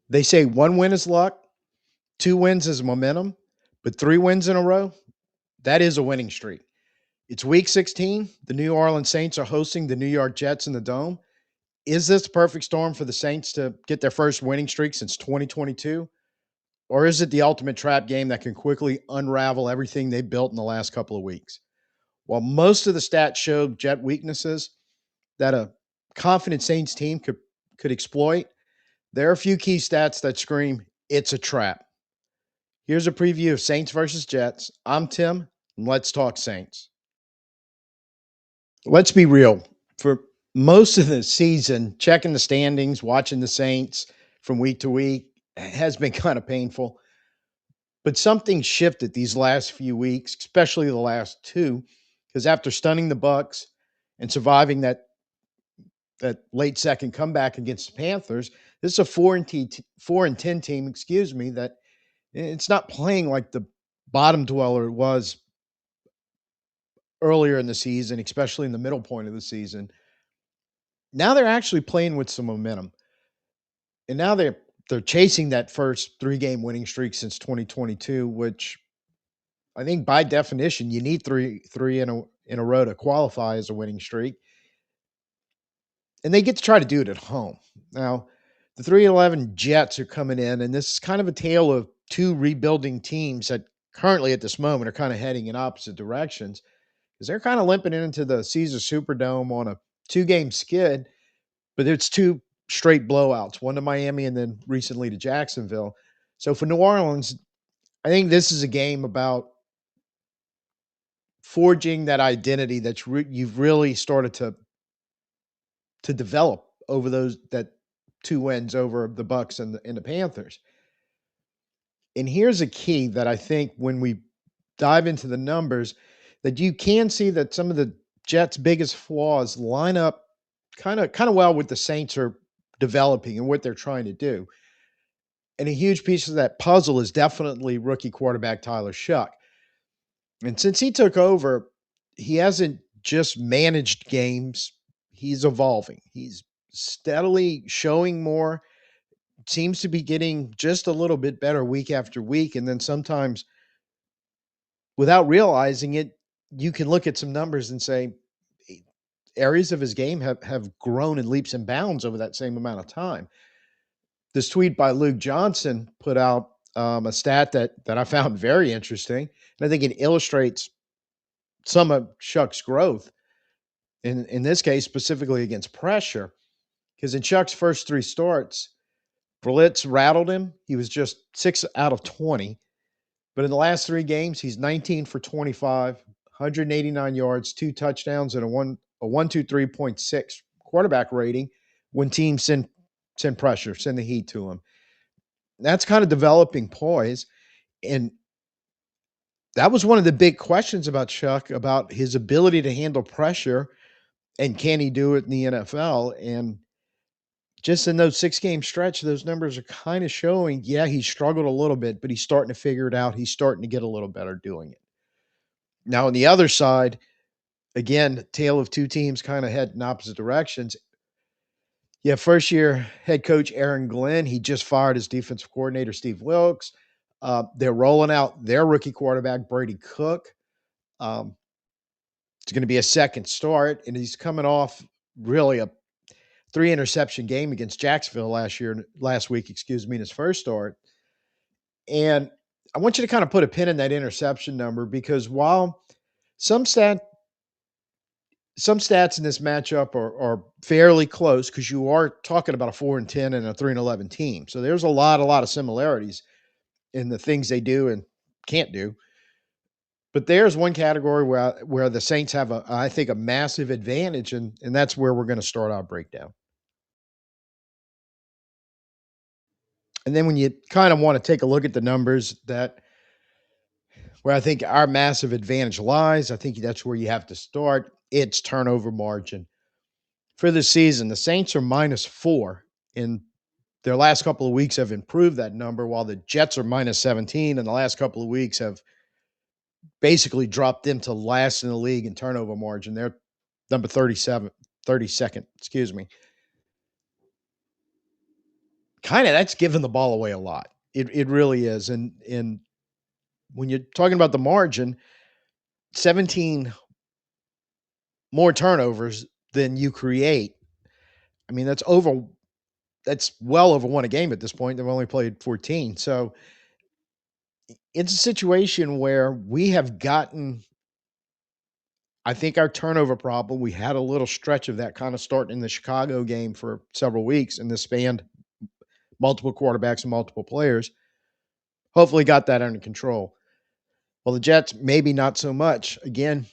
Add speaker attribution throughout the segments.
Speaker 1: They say one win is luck, two wins is momentum, but three wins in a row, that is a winning streak. It's week 16. The New Orleans Saints are hosting the New York Jets in the Dome. Is this the perfect storm for the Saints to get their first winning streak since 2022? Or is it the ultimate trap game that can quickly unravel everything they built in the last couple of weeks? While most of the stats show Jet weaknesses that a confident Saints team could exploit, there are a few key stats that scream it's a trap. Here's a preview of Saints versus Jets. I'm Tim, and let's talk Saints. Let's be real. For most of the season, checking the standings, watching the Saints from week to week has been kind of painful. But something shifted these last few weeks, especially the last two, because after stunning the Bucks and surviving that late second comeback against the Panthers, this is a 4-10 team, excuse me, that it's not playing like the bottom dweller it was earlier in the season, especially in the middle point of the season. Now they're actually playing with some momentum. And now they're chasing that first three-game winning streak since 2022, which I think by definition you need three in a row to qualify as a winning streak. And they get to try to do it at home. Now, the 3-11 Jets are coming in, and this is kind of a tale of two rebuilding teams that currently at this moment are kind of heading in opposite directions because they're kind of limping into the Caesar Superdome on a two-game skid, but it's two straight blowouts, one to Miami and then recently to Jacksonville. So for New Orleans, I think this is a game about forging that identity that's you've really started to develop over those that two wins over the Bucks and the Panthers. And here's a key that I think when we dive into the numbers, that you can see that some of the Jets' biggest flaws line up kind of well with the Saints are developing and what they're trying to do. And a huge piece of that puzzle is definitely rookie quarterback Tyler Shuck. And since he took over, he hasn't just managed games, he's evolving. He's steadily showing more, seems to be getting just a little bit better week after week. And then sometimes, without realizing it, you can look at some numbers and say areas of his game have grown in leaps and bounds over that same amount of time. This tweet by Luke Johnson put out a stat that I found very interesting. And I think it illustrates some of Shuck's growth in this case, specifically against pressure. Because in Chuck's first three starts, Blitz rattled him. He was just 6 out of 20. But in the last three games, he's 19 for 25, 189 yards, two touchdowns, and a 123.6 quarterback rating when teams send pressure, send the heat to him. That's kind of developing poise. And that was one of the big questions about Chuck, about his ability to handle pressure and can he do it in the NFL? And just in those 6-game stretch, those numbers are kind of showing, yeah, he struggled a little bit, but he's starting to figure it out. He's starting to get a little better doing it. Now, on the other side, again, tale of two teams kind of head in opposite directions. Yeah, first year head coach Aaron Glenn, he just fired his defensive coordinator, Steve Wilkes. They're rolling out their rookie quarterback, Brady Cook. Um, it's going to be a second start, and he's coming off really a three interception game against Jacksonville last week, excuse me, in his first start. And I want you to kind of put a pin in that interception number because while some stat some stats in this matchup are fairly close because you are talking about a 4-10 and a 3-11 team. So there's a lot of similarities in the things they do and can't do. But there's one category where the Saints have I think a massive advantage, and that's where we're going to start our breakdown. And then when you kind of want to take a look at the numbers that where I think our massive advantage lies, I think that's where you have to start. It's turnover margin. For the season, the Saints are -4, and their last couple of weeks have improved that number, while the Jets are -17, and the last couple of weeks have basically dropped them to last in the league in turnover margin. They're number 32nd, excuse me. kind of that's giving the ball away a lot. It really is. And when you're talking about the margin, 17 more turnovers than you create. I mean, that's well over one a game at this point. They've only played 14. So it's a situation where we have gotten, I think, our turnover problem. We had a little stretch of that kind of starting in the Chicago game for several weeks, and this spanned multiple quarterbacks and multiple players. Hopefully, got that under control. Well, the Jets, maybe not so much. Again,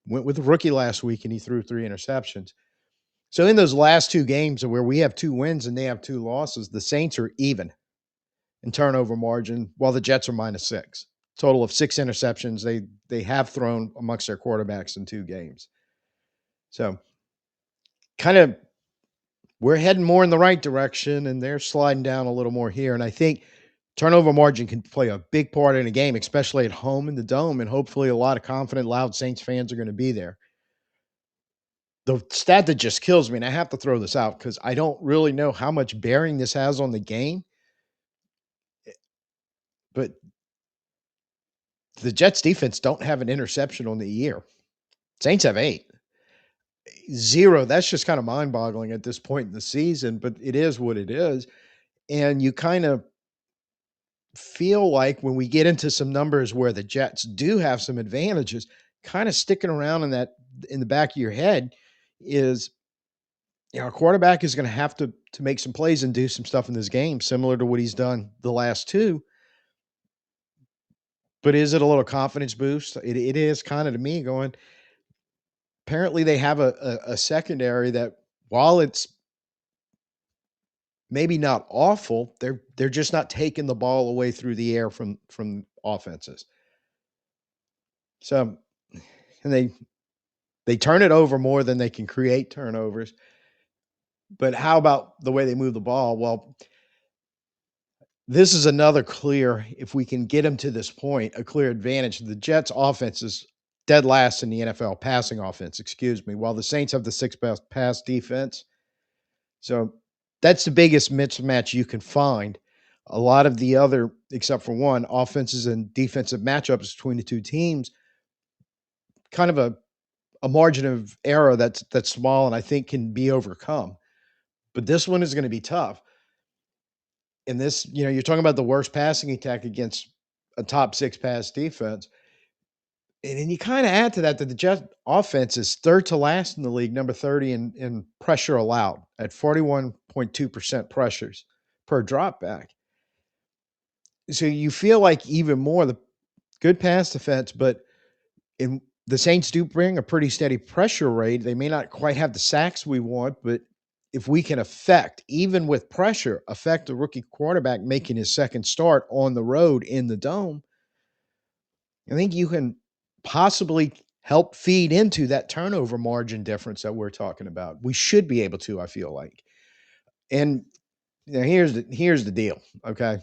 Speaker 1: went with the rookie last week, and he threw 3 interceptions. So in those last 2 games where we have 2 wins and they have 2 losses, the Saints are even in turnover margin, while the Jets are -6. Total of 6 interceptions they have thrown amongst their quarterbacks in 2 games. So kind of we're heading more in the right direction, and they're sliding down a little more here. And I think turnover margin can play a big part in a game, especially at home in the dome. And hopefully, a lot of confident, loud Saints fans are going to be there. The stat that just kills me, and I have to throw this out because I don't really know how much bearing this has on the game, but the Jets defense don't have an interception on the year. Saints have 8. 0. That's just kind of mind-boggling at this point in the season, but it is what it is. And you kind of feel like when we get into some numbers where the Jets do have some advantages, kind of sticking around in the back of your head is, our quarterback is going to have to make some plays and do some stuff in this game, similar to what he's done the last 2. But is it a little confidence boost? It is kind of, to me, going, apparently they have a secondary that, while it's maybe not awful, they're just not taking the ball away through the air from offenses. So, and they turn it over more than they can create turnovers. But how about the way they move the ball? Well, this is another clear, if we can get them to this point, a clear advantage. The Jets offense is dead last in the NFL passing offense, excuse me, while the Saints have the 6th best pass defense. So that's the biggest mismatch you can find. A lot of the other, except for one, offenses and defensive matchups between the 2 teams, kind of a margin of error that's small and I think can be overcome. But this one is going to be tough. And this, you're talking about the worst passing attack against a top 6 pass defense. And then you kind of add to that the Jets offense is third to last in the league, number 30 in pressure allowed at 41.2% pressures per drop back. So you feel like even more the good pass defense, but in the Saints do bring a pretty steady pressure rate. They may not quite have the sacks we want, but if we can even with pressure, affect a rookie quarterback making his second start on the road in the dome, I think you can possibly help feed into that turnover margin difference that we're talking about. We should be able to, I feel like. And here's the deal, okay?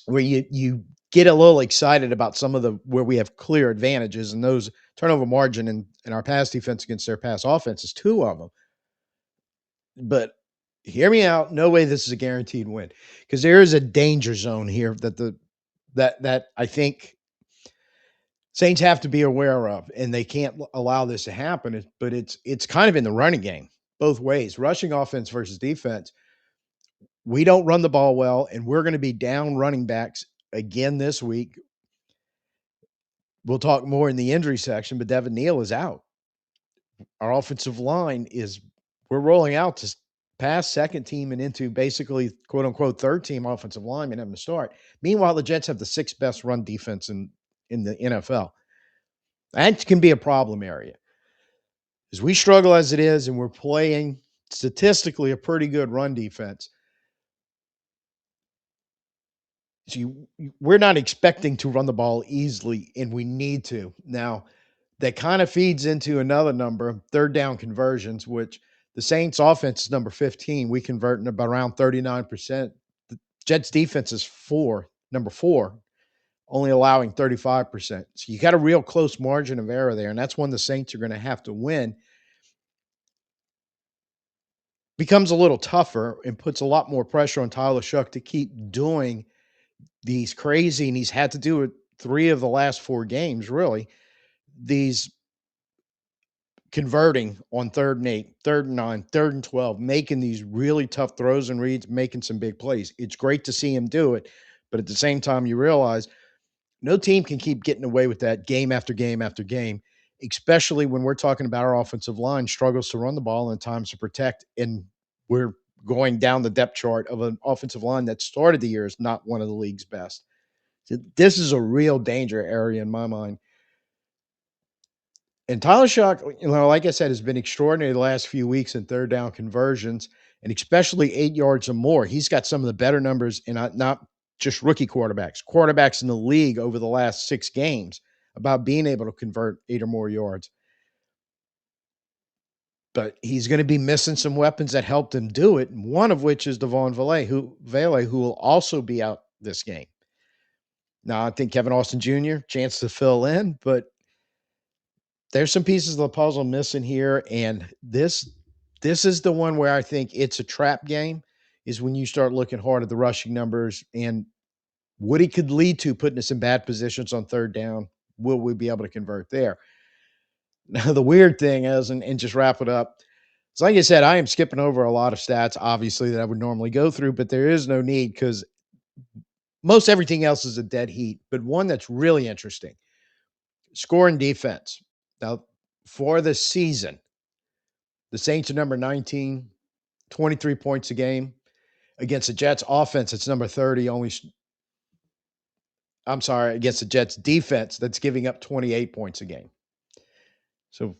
Speaker 1: Where you get a little excited about some of the where we have clear advantages, and those turnover margin in our pass defense against their pass offense is 2 of them. But hear me out. No way this is a guaranteed win, because there is a danger zone here that I think Saints have to be aware of, and they can't allow this to happen. But it's kind of in the running game both ways, rushing offense versus defense. We don't run the ball well, and we're going to be down running backs again this week. We'll talk more in the injury section, but Devin Neal is out. Our offensive line we're rolling out to past second team and into basically quote unquote third team offensive linemen having to start. Meanwhile, the Jets have the 6th best run defense in the NFL. That can be a problem area. As we struggle as it is, and we're playing statistically a pretty good run defense. So we're not expecting to run the ball easily, and we need to. Now, that kind of feeds into another number, third down conversions, which the Saints offense is number 15. We convert in about around 39%. The Jets defense is number 4, only allowing 35%. So you got a real close margin of error there, and that's one the Saints are going to have to win. becomes a little tougher and puts a lot more pressure on Tyler Shuck to keep doing these crazy, and he's had to do it 3 of the last 4 games, really. These converting on 3rd and 8, 3rd and 9, 3rd and 12, making these really tough throws and reads, making some big plays. It's great to see him do it, but at the same time, you realize no team can keep getting away with that game after game after game, especially when we're talking about our offensive line struggles to run the ball and times to protect, and we're going down the depth chart of an offensive line that started the year as not one of the league's best. So this is a real danger area in my mind. And Tyler Shock, like I said, has been extraordinary the last few weeks in 3rd down conversions, and especially 8 yards or more. He's got some of the better numbers in not just rookie quarterbacks in the league over the last 6 games about being able to convert 8 or more yards. But he's going to be missing some weapons that helped him do it, one of which is Devon Vele, who will also be out this game. Now, I think Kevin Austin Jr., chance to fill in, but there's some pieces of the puzzle missing here, and this is the one where I think it's a trap game, is when you start looking hard at the rushing numbers and what he could lead to putting us in bad positions on 3rd down. Will we be able to convert there? Now, the weird thing is, and just wrap it up, it's like I said, I am skipping over a lot of stats, obviously, that I would normally go through, but there is no need because most everything else is a dead heat. But one that's really interesting, score and defense. Now, for the season, the Saints are number 19, 23 points a game. Against the Jets offense, it's number 30, I'm sorry, against the Jets defense, that's giving up 28 points a game. So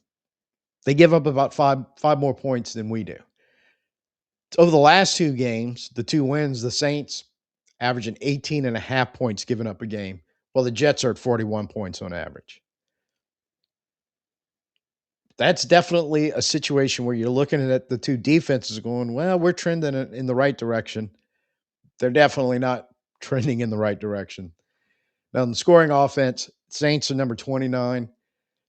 Speaker 1: they give up about five more points than we do. Over the last 2 games, the 2 wins, the Saints averaging 18 and a half points given up a game, while the Jets are at 41 points on average. That's definitely a situation where you're looking at the 2 defenses going, well, we're trending in the right direction. They're definitely not trending in the right direction. Now, in the scoring offense, Saints are number 29,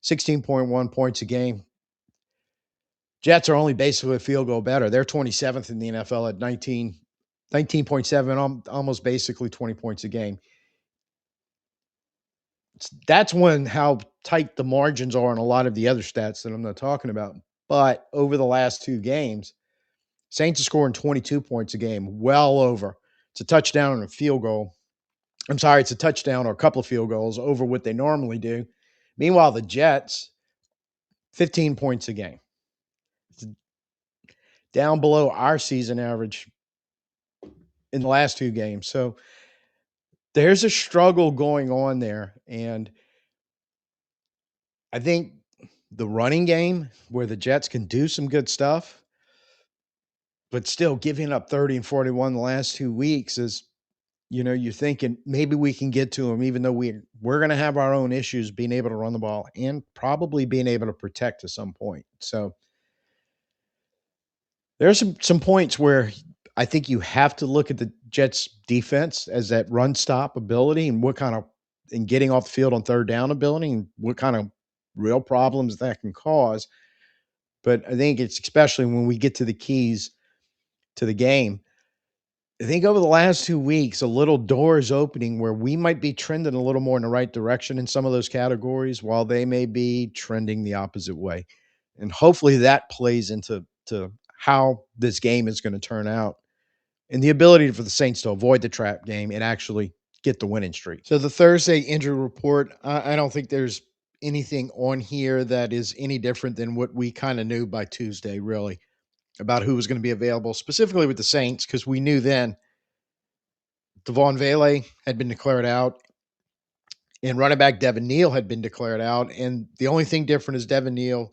Speaker 1: 16.1 points a game. Jets are only basically a field goal better. They're 27th in the NFL at 19.7, almost basically 20 points a game. That's when how tight the margins are on a lot of the other stats that I'm not talking about. But over the last 2 games, Saints are scoring 22 points a game, well over. It's a touchdown and a field goal. I'm sorry, it's a touchdown or a couple of field goals over what they normally do. Meanwhile, the Jets, 15 points a game. It's down below our season average in the last 2 games. So there's a struggle going on there. And I think the running game where the Jets can do some good stuff, but still giving up 30 and 41 the last 2 weeks is, you're thinking maybe we can get to them, even though we're going to have our own issues being able to run the ball and probably being able to protect to some point. So there's some points where I think you have to look at the Jets defense as that run stop ability and and getting off the field on 3rd down ability and what kind of real problems that can cause. But I think it's especially when we get to the keys to the game. I think over the last 2 weeks, a little door is opening where we might be trending a little more in the right direction in some of those categories, while they may be trending the opposite way. And hopefully that plays into how this game is going to turn out and the ability for the Saints to avoid the trap game and actually get the winning streak. So the Thursday injury report, I don't think there's anything on here that is any different than what we kind of knew by Tuesday, really, about who was going to be available, specifically with the Saints, because we knew then Devon Vele had been declared out and running back Devin Neal had been declared out. And the only thing different is Devin Neal,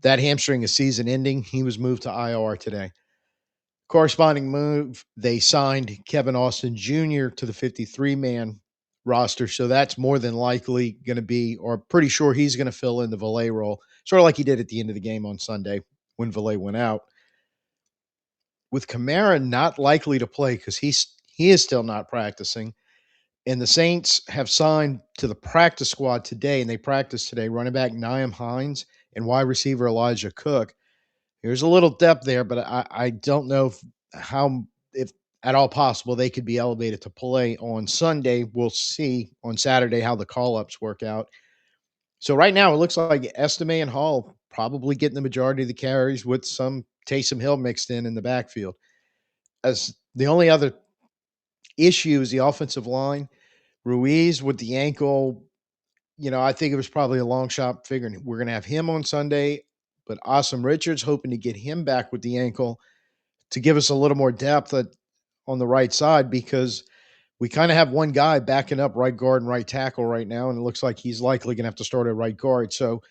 Speaker 1: that hamstring is season ending. He was moved to IR today. Corresponding move, they signed Kevin Austin Jr. to the 53-man roster. So that's more than likely going to be, or pretty sure he's going to fill in the Valet role, sort of like he did at the end of the game on Sunday when Valet went out. With Kamara not likely to play because he is still not practicing, and the Saints have signed to the practice squad today, and they practiced today running back Nyheim Hines and wide receiver Elijah Cook. There's a little depth there, but I don't know if at all possible they could be elevated to play on Sunday. We'll see on Saturday how the call ups work out. So right now it looks like Estime and Hall probably getting the majority of the carries with some Taysom Hill mixed in the backfield. As the only other issue is the offensive line. Ruiz with the ankle, I think it was probably a long shot figuring we're going to have him on Sunday, but Awesome Richards hoping to get him back with the ankle to give us a little more depth on the right side because we kind of have one guy backing up right guard and right tackle right now, and it looks like he's likely going to have to start at right guard. So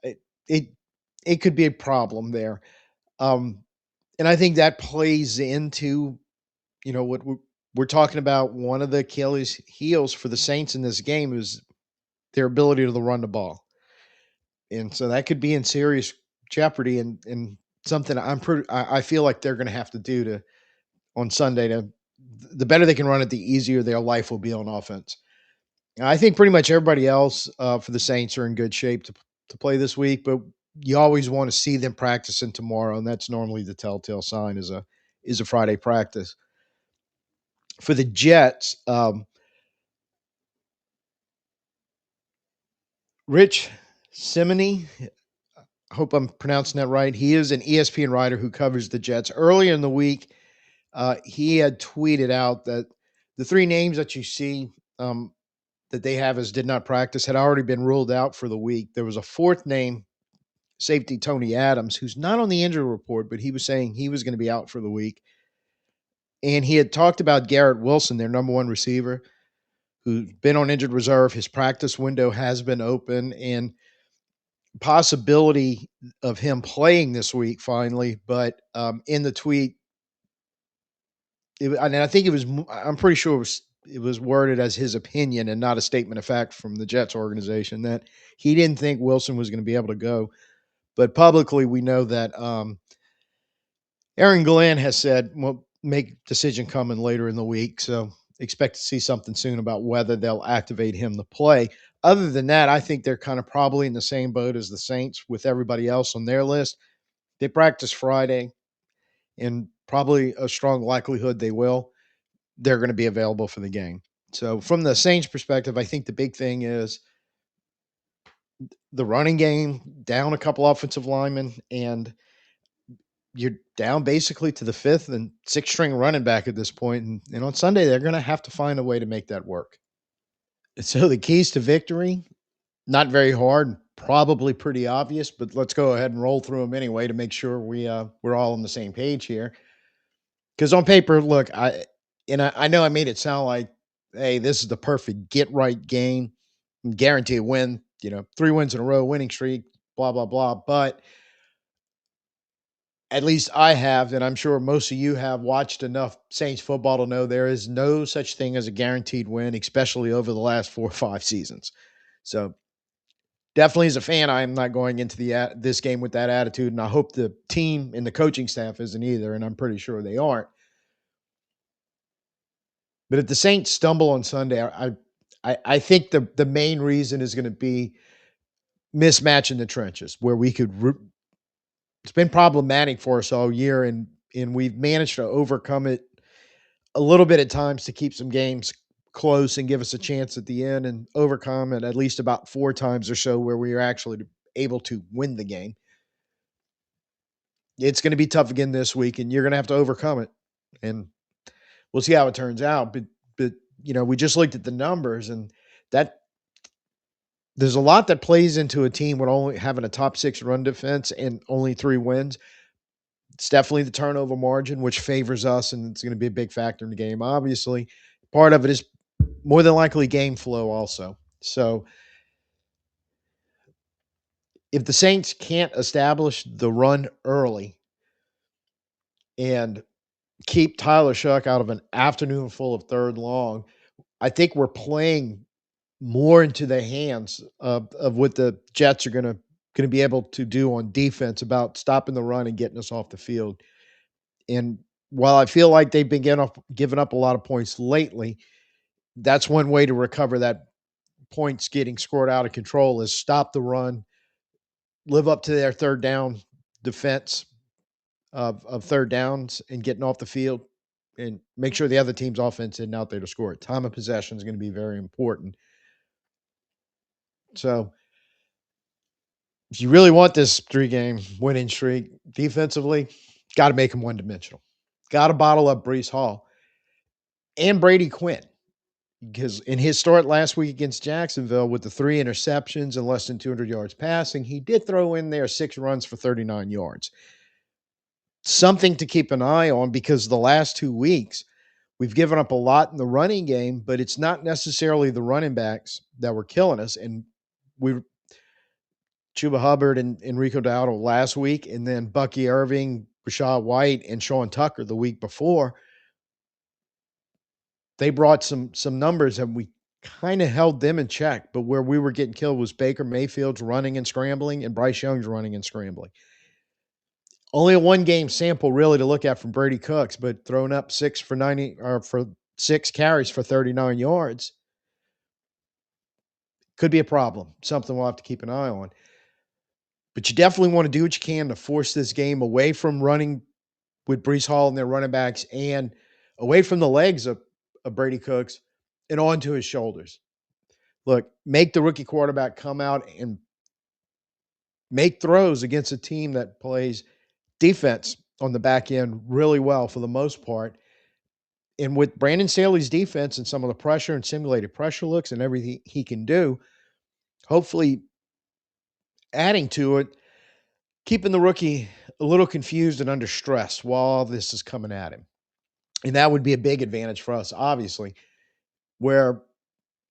Speaker 1: it it, it could be a problem there, um, and I think that plays into what we're talking about. One of the Achilles heels for the Saints in this game is their ability to run the ball, and so that could be in serious jeopardy. And something I feel like they're going to have to do to on Sunday to the better they can run it, the easier their life will be on offense. I think pretty much everybody else for the Saints are in good shape to play this week, but you always want to see them practicing tomorrow, and that's normally the telltale sign is a Friday practice. For the Jets, Rich Simony, I hope I'm pronouncing that right. He is an ESPN writer who covers the Jets. Earlier in the week, he had tweeted out that the three names that you see that they have as did not practice had already been ruled out for the week. There was a fourth name, safety Tony Adams, who's not on the injury report, but he was saying he was going to be out for the week. And he had talked about Garrett Wilson, their number one receiver, who's been on injured reserve. His practice window has been open and possibility of him playing this week finally. But in the tweet, and I think I'm pretty sure it was worded as his opinion and not a statement of fact from the Jets organization that he didn't think Wilson was going to be able to go. But publicly, we know that Aaron Glenn has said, "Well, make decision coming later in the week." So expect to see something soon about whether they'll activate him to play. Other than that, I think they're kind of probably in the same boat as the Saints with everybody else on their list. They practice Friday, and probably a strong likelihood they will. They're going to be available for the game. So from the Saints perspective, I think the big thing is the running game, down a couple offensive linemen, and you're down basically to the fifth and sixth string running back at this point. And on Sunday, they're going to have to find a way to make that work. So the keys to victory, not very hard, probably pretty obvious, but let's go ahead and roll through them anyway to make sure we're all on the same page here. Because on paper, look, I know I made it sound like, hey, this is the perfect get right game, guarantee a win. 3 wins in a row, winning streak, blah blah blah. But at least I have, and I'm sure most of you have watched enough Saints football to know there is no such thing as a guaranteed win, especially over the last 4 or 5 seasons. So definitely as a fan, I am not going into this game with that attitude, and I hope the team and the coaching staff isn't either, and I'm pretty sure they aren't. But if the Saints stumble on Sunday, I think the main reason is going to be mismatch in the trenches, where we could. It's been problematic for us all year, and we've managed to overcome it a little bit at times to keep some games close and give us a chance at the end, and overcome it at least about 4 times or so where we are actually able to win the game. It's going to be tough again this week, and you're going to have to overcome it. And we'll see how it turns out. But we just looked at the numbers, and that there's a lot that plays into a team with only having a top 6 run defense and only 3 wins. It's definitely the turnover margin, which favors us, and it's going to be a big factor in the game. Obviously, part of it is more than likely game flow also. So if the Saints can't establish the run early and keep Tyler Shuck out of an afternoon full of third long, I think we're playing more into the hands of what the Jets are gonna be able to do on defense about stopping the run and getting us off the field. And while I feel like they've been giving up a lot of points lately, that's one way to recover that points getting scored out of control is stop the run, live up to their third down defense, of third downs and getting off the field and make sure the other team's offense isn't out there to score. Time of possession is going to be very important. So if you really want this 3-game winning streak defensively, got to make them one dimensional. Got to bottle up Breece Hall and Brady Quinn because in his start last week against Jacksonville with the 3 interceptions and less than 200 yards passing, he did throw in there 6 runs for 39 yards. Something to keep an eye on because the last 2 weeks, we've given up a lot in the running game, but it's not necessarily the running backs that were killing us. And we Chuba Hubbard and Enrico Dowdle last week, and then Bucky Irving, Rashad White, and Sean Tucker the week before. They brought some numbers and we kind of held them in check. But where we were getting killed was Baker Mayfield's running and scrambling and Bryce Young's running and scrambling. Only a 1-game sample really to look at from Brady Cooks, but throwing up 6 carries for 39 yards could be a problem. Something we'll have to keep an eye on. But you definitely want to do what you can to force this game away from running with Breece Hall and their running backs and away from the legs of Brady Cooks and onto his shoulders. Look, make the rookie quarterback come out and make throws against a team that plays defense on the back end really well for the most part. And with Brandon Staley's defense and some of the pressure and simulated pressure looks and everything he can do, hopefully adding to it, keeping the rookie a little confused and under stress while all this is coming at him. And that would be a big advantage for us, obviously, where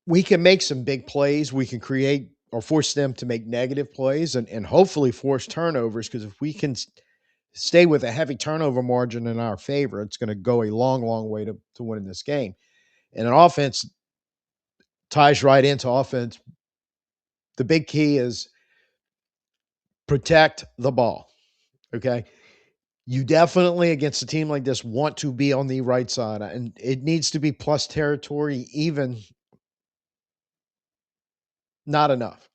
Speaker 1: we can make some big plays. We can create or force them to make negative plays and hopefully force turnovers. Because if we can stay with a heavy turnover margin in our favor, it's going to go a long, long way to winning this game. And an offense ties right into offense. The big key is protect the ball. Okay. You definitely, against a team like this, want to be on the right side, and it needs to be plus territory, even not enough.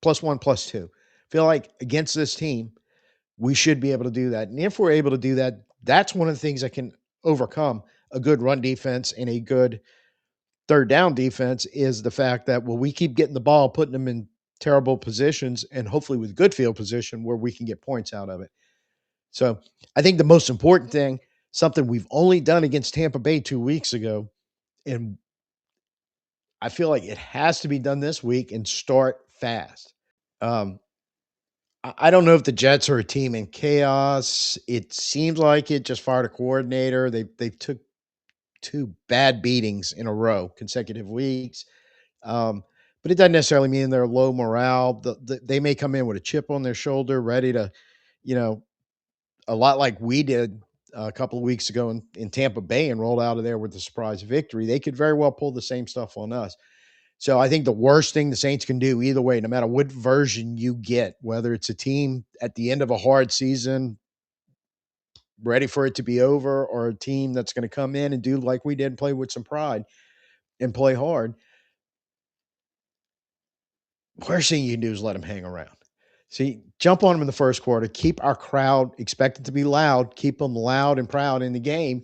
Speaker 1: +1, +2. Feel like against this team, we should be able to do that. And if we're able to do that, that's one of the things that can overcome a good run defense and a good third down defense is the fact that, well, we keep getting the ball, putting them in terrible positions, and hopefully with good field position where we can get points out of it. So I think the most important thing, something we've only done against Tampa Bay 2 weeks ago, and I feel like it has to be done this week and start fast. Um, I don't know if the Jets are a team in chaos. It seems like it. Just fired a coordinator. They took 2 bad beatings in a row, consecutive weeks. Um, but it doesn't necessarily mean they're low morale. They may come in with a chip on their shoulder, ready to, you know, a lot like we did a couple of weeks ago in Tampa Bay and rolled out of there with a surprise victory. They could very well pull the same stuff on us. So I think the worst thing the Saints can do either way, no matter what version you get, whether it's a team at the end of a hard season, ready for it to be over, or a team that's going to come in and do like we did and play with some pride and play hard, worst thing you can do is let them hang around. See, jump on them in the first quarter, keep our crowd expected to be loud, keep them loud and proud in the game,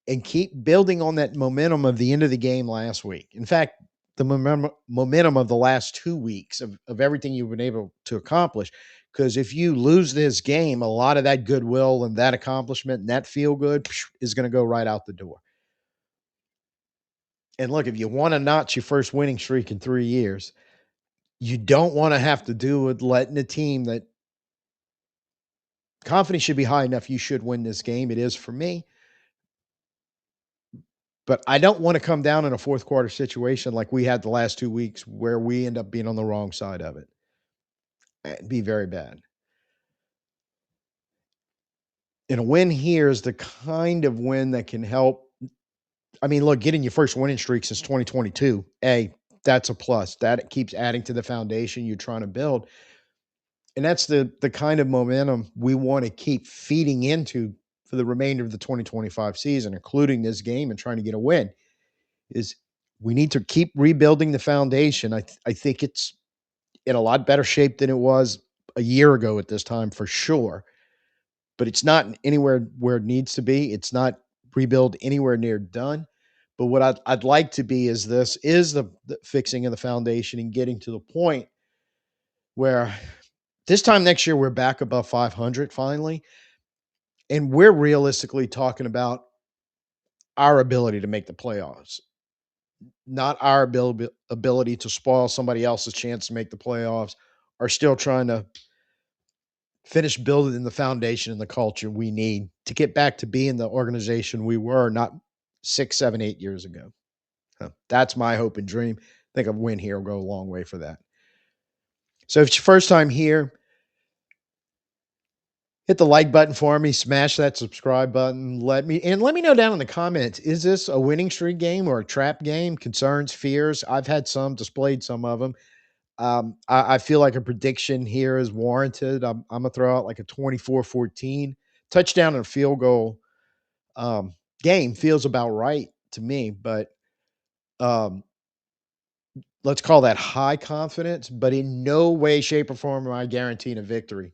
Speaker 1: and keep building on that momentum of the end of the game last week. In fact, the momentum of the last 2 weeks of everything you've been able to accomplish. Because if you lose this game, a lot of that goodwill and that accomplishment and that feel good is going to go right out the door. And look, if you want to notch your first winning streak in 3 years, you don't want to have to do with letting a team that confidence should be high enough. You should win this game. It is for me. But I don't want to come down in a fourth quarter situation like we had the last 2 weeks where we end up being on the wrong side of it. It'd be very bad. And a win here is the kind of win that can help. I mean, look, getting your first winning streak since 2022, that's a plus. That keeps adding to the foundation you're trying to build. And that's the kind of momentum we want to keep feeding into for the remainder of the 2025 season, including this game and trying to get a win. Is we need to keep rebuilding the foundation. I think it's in a lot better shape than it was a year ago at this time for sure. but it's not anywhere where it needs to be. It's not rebuild anywhere near done. But what I'd like to be is this is the fixing of the foundation and getting to the point where this time next year we're back above 500 finally, and we're realistically talking about our ability to make the playoffs, not our ability to spoil somebody else's chance to make the playoffs, are still trying to finish building the foundation and the culture we need to get back to being the organization we were not 6, 7, 8 years ago. That's my hope and dream. I think a win here will go a long way for that. So if it's your first time here, hit the like button for me, smash that subscribe button. Let me know down in the comments, is this a winning streak game or a trap game? Concerns, fears. I've had some, displayed some of them. I feel like a prediction here is warranted. I'm gonna throw out like a 24-14 touchdown and a field goal game feels about right to me, but um, let's call that high confidence, but in no way, shape, or form am I guaranteeing a victory.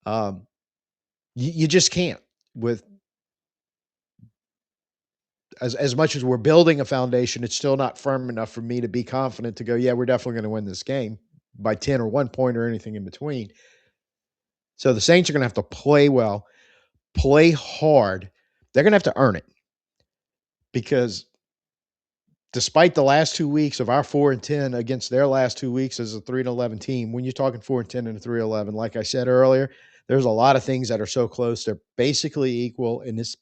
Speaker 1: Um, you just can't with as much as we're building a foundation, it's still not firm enough for me to be confident to go, yeah, we're definitely going to win this game by 10 or 1 point or anything in between. So the Saints are going to have to play well, play hard. They're going to have to earn it because despite the last 2 weeks of our 4-10 against their last 2 weeks as a 3-11 team, when you're talking 4-10 and a 3-11, like I said earlier, there's a lot of things that are so close. They're basically equal, and this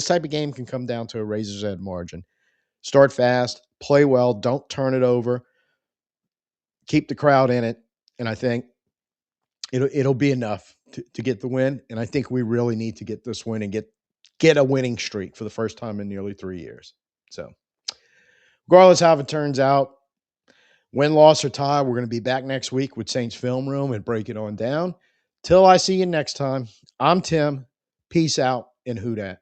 Speaker 1: type of game can come down to a razor's edge margin. Start fast, play well, don't turn it over, keep the crowd in it, and I think it'll be enough to get the win. And I think we really need to get this win and get a winning streak for the first time in nearly 3 years. So, regardless how it turns out, win, loss, or tie, we're going to be back next week with Saints Film Room and break it on down. Till I see you next time, I'm Tim. Peace out and Who Dat.